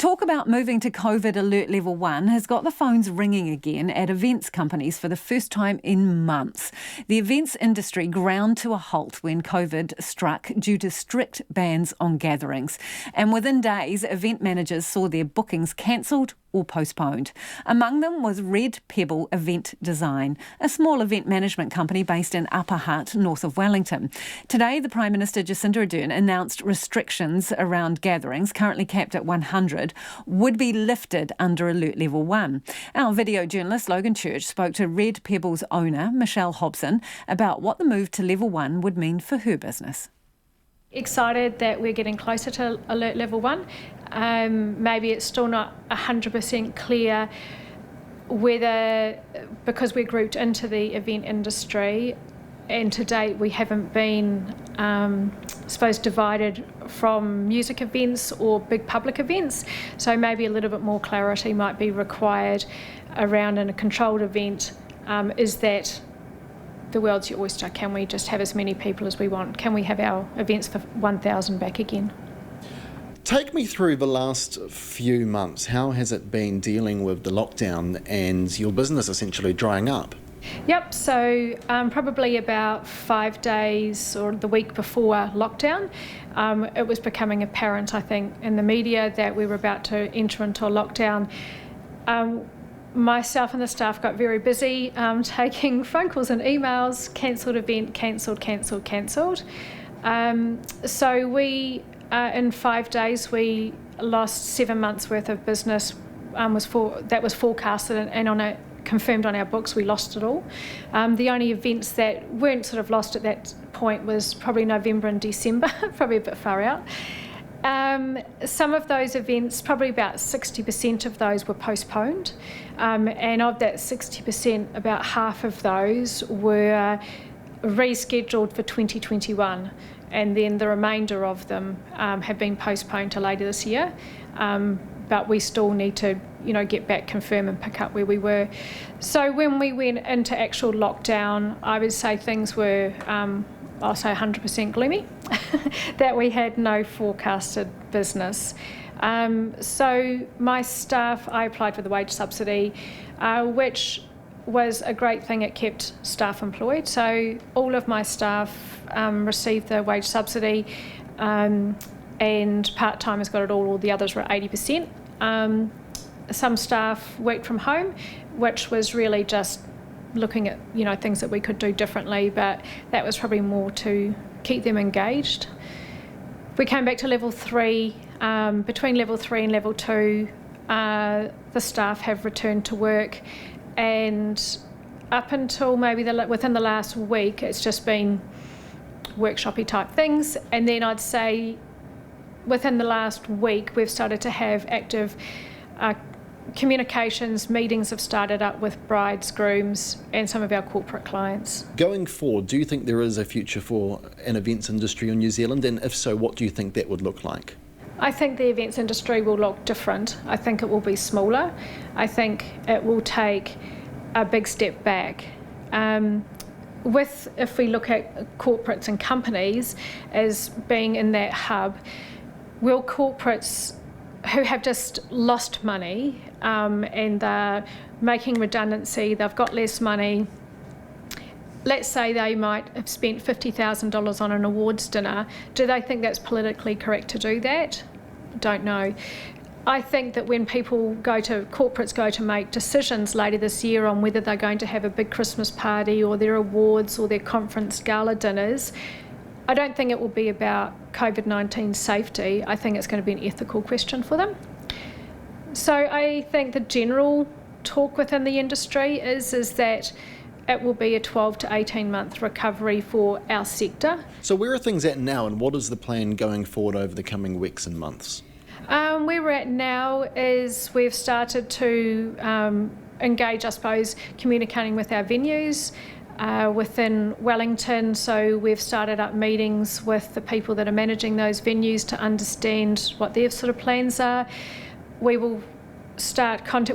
Talk about moving to COVID alert level 1 has got the phones ringing again at events companies for the first time in months. The events industry ground to a halt when COVID struck due to strict bans on gatherings. And within days, event managers saw their bookings cancelled or postponed. Among them was Red Pebble Event Design, a small event management company based in Upper Hutt, north of Wellington. Today, the Prime Minister Jacinda Ardern announced restrictions around gatherings, currently capped at 100, would be lifted under Alert Level 1. Our video journalist Logan Church spoke to Red Pebble's owner, Michelle Hobson, about what the move to Level 1 would mean for her business. Excited that we're getting closer to Alert Level 1. Maybe it's still not 100% clear whether, because we're grouped into the event industry, and to date we haven't been, divided from music events or big public events. So maybe a little bit more clarity might be required around in a controlled event. Is that the world's your oyster? Can we just have as many people as we want? Can we have our events for 1,000 back again? Take me through the last few months. How has it been dealing with the lockdown and your business essentially drying up? Yep, so probably about 5 days or the week before lockdown, it was becoming apparent, I think, in the media that we were about to enter into a lockdown. Myself and the staff got very busy taking phone calls and emails, cancelled event, cancelled. So we, in 5 days, we lost 7 months worth of business. That was forecasted and confirmed on our books. We lost it all. The only events that weren't sort of lost at that point was probably November and December, probably a bit far out. Some of those events, probably about 60% of those were postponed, and of that 60%, about half of those were rescheduled for 2021, and then the remainder of them have been postponed to later this year. But we still need to, get back, confirm and pick up where we were. So when we went into actual lockdown, I would say things were, I'll say 100% gloomy, that we had no forecasted business. So my staff, I applied for the wage subsidy, which was a great thing. It kept staff employed. So all of my staff received the wage subsidy, and part-timers got it all the others were at 80%. Some staff worked from home, which was really just looking at things that we could do differently, but that was probably more to keep them engaged. We came back to level 3. Between level 3 and level 2, the staff have returned to work, and up until maybe within the last week, it's just been workshopy type things. And then I'd say within the last week, we've started to have active communications. Meetings have started up with brides, grooms, and some of our corporate clients. Going forward, do you think there is a future for an events industry in New Zealand? And if so, what do you think that would look like? I think the events industry will look different. I think it will be smaller. I think it will take a big step back. If we look at corporates and companies as being in that hub, will corporates who have just lost money and they're making redundancy, they've got less money, let's say they might have spent $50,000 on an awards dinner, do they think that's politically correct to do that? Don't know. I think that when corporates go to make decisions later this year on whether they're going to have a big Christmas party or their awards or their conference gala dinners, I don't think it will be about COVID-19 safety. I think it's going to be an ethical question for them. So I think the general talk within the industry is that it will be a 12 to 18 month recovery for our sector. So where are things at now, and what is the plan going forward over the coming weeks and months? Where we're at now is we've started to engage, I suppose, communicating with our venues within Wellington. So we've started up meetings with the people that are managing those venues to understand what their sort of plans are. We will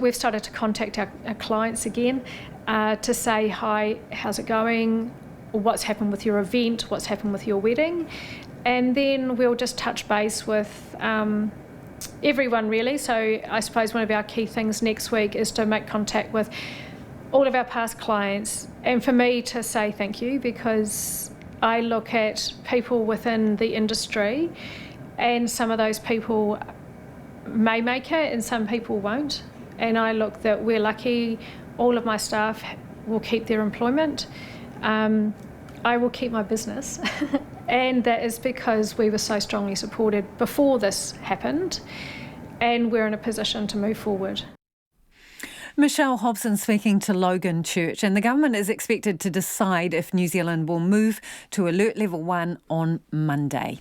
we've started to contact our clients again to say, hi, how's it going? What's happened with your event? What's happened with your wedding? And then we'll just touch base with everyone really. So I suppose one of our key things next week is to make contact with all of our past clients, and for me to say thank you, because I look at people within the industry and some of those people may make it and some people won't. And I look that we're lucky all of my staff will keep their employment. I will keep my business. And that is because we were so strongly supported before this happened, and we're in a position to move forward. Michelle Hobson speaking to Logan Church, and the government is expected to decide if New Zealand will move to Alert Level 1 on Monday.